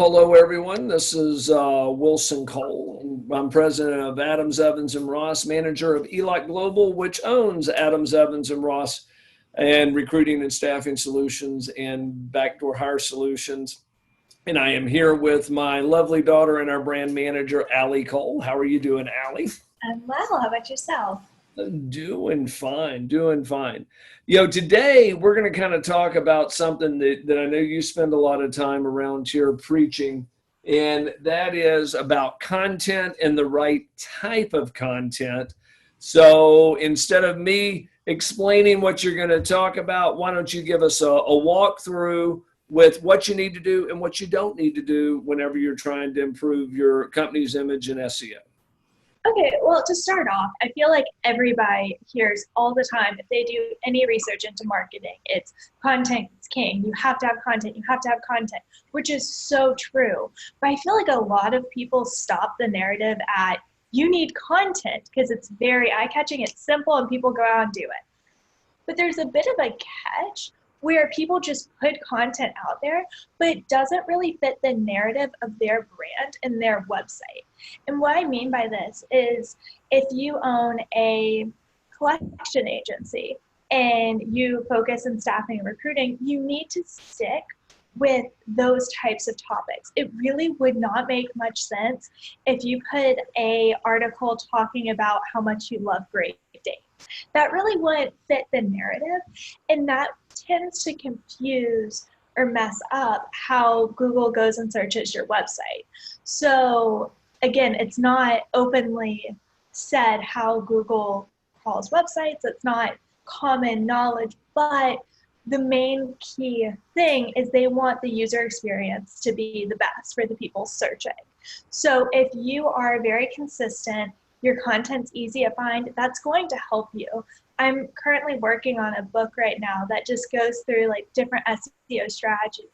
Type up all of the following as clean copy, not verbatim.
hello, everyone. This is Wilson Cole. I'm president of Adams, Evans, and Ross, manager of ELOC Global, which owns Adams, Evans, and Ross, and recruiting and staffing solutions and backdoor hire solutions. And I am here with my lovely daughter and our brand manager, Allie Cole. How are you doing, Allie? I'm well. How about yourself? Doing fine, doing fine. Today we're going to kind of talk about something that I know you spend a lot of time around here preaching, and that is about content and the right type of content. So instead of me explaining what you're going to talk about, why don't you give us a walkthrough with what you need to do and what you don't need to do whenever you're trying to improve your company's image and SEO. Okay, well, to start off, I feel like everybody hears all the time, if they do any research into marketing, it's content is king. You have to have content. You have to have content, which is so true. But I feel like a lot of people stop the narrative at, you need content, because it's very eye-catching, it's simple, and people go out and do it. But there's a bit of a catch where people just put content out there, but it doesn't really fit the narrative of their brand and their website. And what I mean by this is, if you own a collection agency and you focus on staffing and recruiting, you need to stick with those types of topics. It really would not make much sense if you put an article talking about how much you love Great Danes. That really wouldn't fit the narrative, and that tends to confuse or mess up how Google goes and searches your website. So again, it's not openly said how Google crawls websites. It's not common knowledge, but the main key thing is they want the user experience to be the best for the people searching. So if you are very consistent, your content's easy to find, that's going to help you. I'm currently working on a book right now that just goes through like different SEO strategies.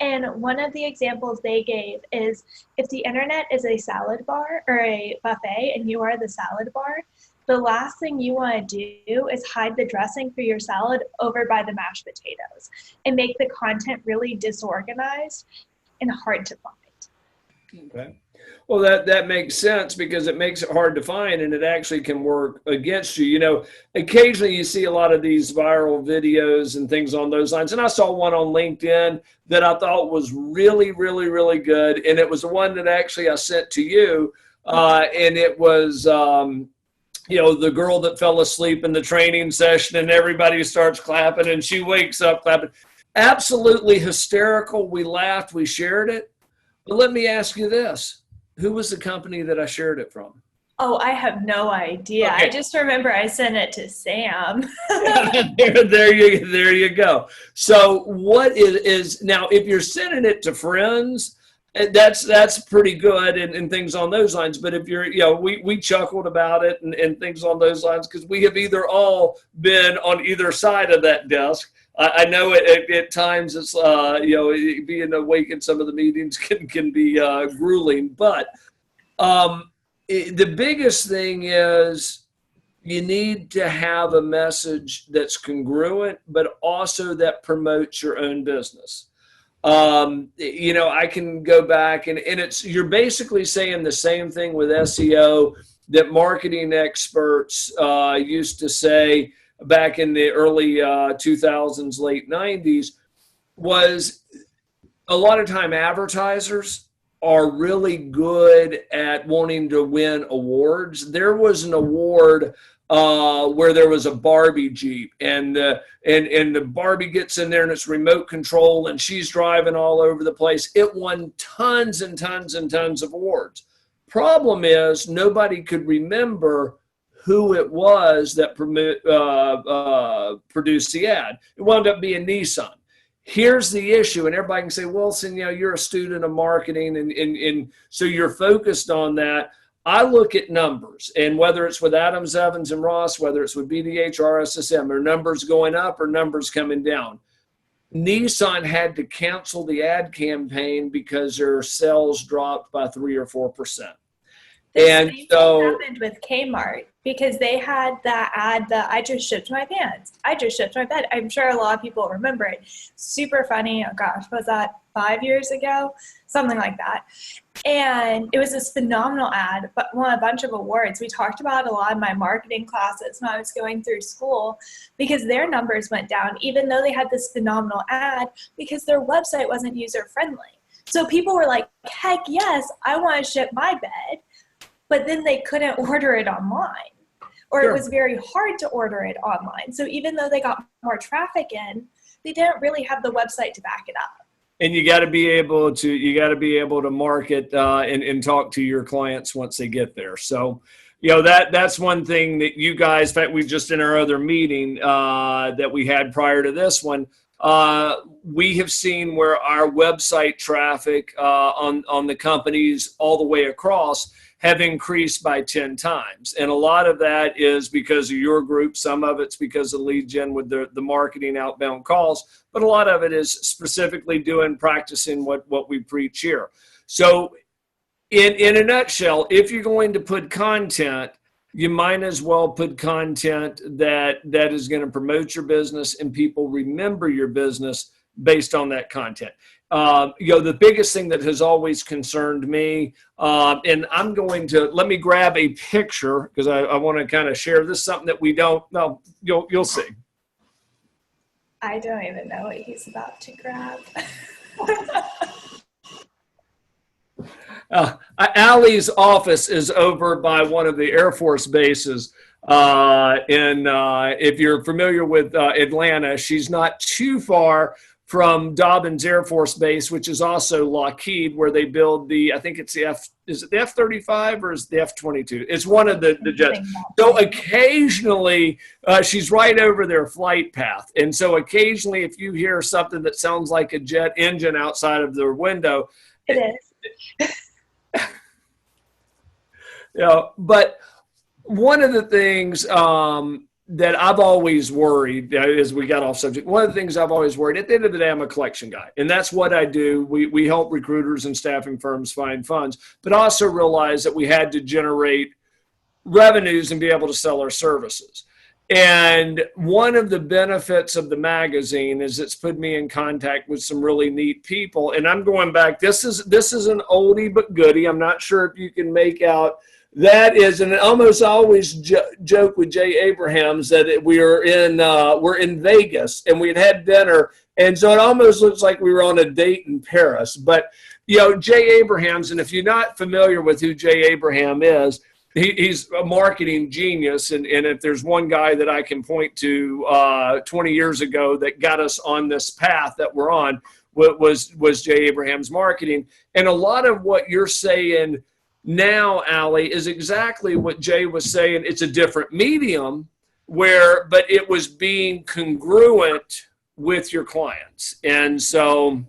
And one of the examples they gave is, if the internet is a salad bar or a buffet and you are the salad bar, the last thing you want to do is hide the dressing for your salad over by the mashed potatoes and make the content really disorganized and hard to find. Okay. Well, that makes sense, because it makes it hard to find, and it actually can work against you. Occasionally you see a lot of these viral videos and things on those lines. And I saw one on LinkedIn that I thought was really, really, really good. And it was the one that actually I sent to you. And it was, the girl that fell asleep in the training session and everybody starts clapping and she wakes up clapping. Absolutely hysterical. We laughed, we shared it. But let me ask you this. Who was the company that I shared it from? Oh, I have no idea. Okay. I just remember I sent it to Sam. there you go. So what is now, if you're sending it to friends, that's pretty good and things on those lines. But if you're, we chuckled about it and things on those lines, because we have either all been on either side of that desk. I know at times it's, being awake in some of the meetings can be grueling, but the biggest thing is you need to have a message that's congruent, but also that promotes your own business. I can go back and you're basically saying the same thing with SEO that marketing experts used to say back in the early 2000s, late 90s, was a lot of time advertisers are really good at wanting to win awards. There was an award where there was a Barbie Jeep, and the Barbie gets in there and it's remote control and she's driving all over the place. It won tons and tons and tons of awards. Problem is, nobody could remember who it was that produced the ad. It wound up being Nissan. Here's the issue, and everybody can say, Wilson, you're a student of marketing, and so you're focused on that. I look at numbers, and whether it's with Adams, Evans, and Ross, whether it's with BDH or RSSM, are numbers going up or numbers coming down? Nissan had to cancel the ad campaign because their sales dropped by 3 or 4%. The same thing happened with Kmart. because they had that ad that I just shipped my pants. I just shipped my bed. I'm sure a lot of people remember it. Super funny. Oh gosh, was that 5 years ago? Something like that. And it was this phenomenal ad, but won a bunch of awards. We talked about it a lot in my marketing classes when I was going through school, because their numbers went down, even though they had this phenomenal ad, because their website wasn't user friendly. So people were like, heck yes, I want to ship my bed, but then they couldn't order it online, or Sure. it was very hard to order it online. So even though they got more traffic in, they didn't really have the website to back it up. And you got to be able to market and talk to your clients once they get there. So, that's one thing that you guys, in fact, we just in our other meeting that we had prior to this one, we have seen where our website traffic on the companies all the way across have increased by 10 times. And a lot of that is because of your group. Some of it's because of lead gen with the marketing outbound calls, but a lot of it is specifically practicing what we preach here. So in a nutshell, if you're going to put content, you might as well put content that is going to promote your business and people remember your business based on that content. The biggest thing that has always concerned me, and I'm going to, let me grab a picture because I want to kind of share this, something that we don't know. You'll see. I don't even know what he's about to grab. Allie's office is over by one of the Air Force bases. If you're familiar with Atlanta, she's not too far from Dobbins Air Force Base, which is also Lockheed, where they build I think it's is it the F-35 or is it the F-22? It's one of the jets. So occasionally, she's right over their flight path. And so occasionally, if you hear something that sounds like a jet engine outside of their window. It is. But one of the things that I've always worried, as we got off subject, one of the things I've always worried, at the end of the day, I'm a collection guy. And that's what I do. We help recruiters and staffing firms find funds, but also realize that we had to generate revenues and be able to sell our services. And one of the benefits of the magazine is it's put me in contact with some really neat people. And I'm going back, this is an oldie but goodie. I'm not sure if you can make out. That is, and almost always joke with Jay Abrahams that we're in Vegas and we'd had dinner, and so it almost looks like we were on a date in Paris. But Jay Abrahams, and if you're not familiar with who Jay Abraham is, he's a marketing genius, and if there's one guy that I can point to 20 years ago that got us on this path that we're on was Jay Abrahams marketing. And a lot of what you're saying now, Allie, is exactly what Jay was saying. It's a different medium but it was being congruent with your clients. And so,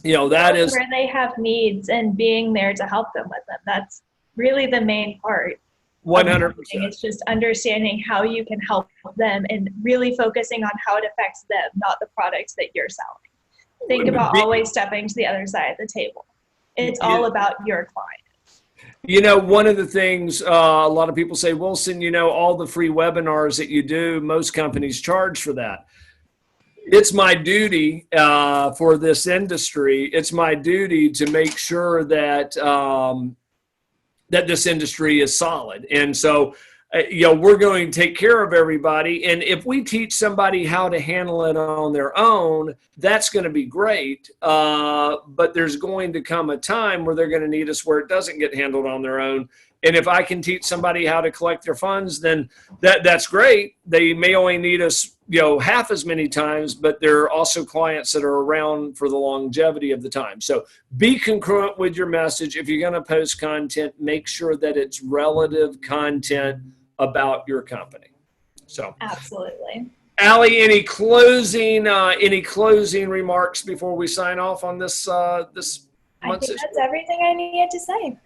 that is where they have needs and being there to help them with them. That's really the main part. 100%. It's just understanding how you can help them and really focusing on how it affects them, not the products that you're selling. Think about always stepping to the other side of the table. It's all about your client. One of the things a lot of people say, Wilson, all the free webinars that you do, most companies charge for that. It's my duty for this industry. It's my duty to make sure that that this industry is solid. And so, we're going to take care of everybody. And if we teach somebody how to handle it on their own, that's going to be great. But there's going to come a time where they're going to need us where it doesn't get handled on their own. And if I can teach somebody how to collect their funds, then that's great. They may only need us, half as many times, but there are also clients that are around for the longevity of the time. So be congruent with your message. If you're going to post content, make sure that it's relative content about your company. So absolutely. Allie, any closing remarks before we sign off on this this I think that's everything I needed to say.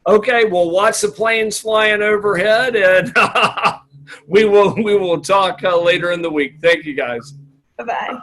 Okay, well, watch the planes flying overhead, and we will talk later in the week. Thank you, guys. Bye-bye.